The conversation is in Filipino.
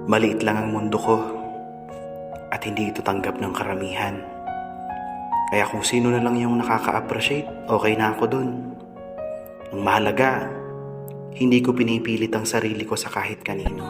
Maliit lang ang mundo ko at hindi ito tanggap ng karamihan. Kaya kung sino na lang yung nakaka-appreciate, okay na ako dun. Ang mahalaga, hindi ko pinipilit ang sarili ko sa kahit kanino.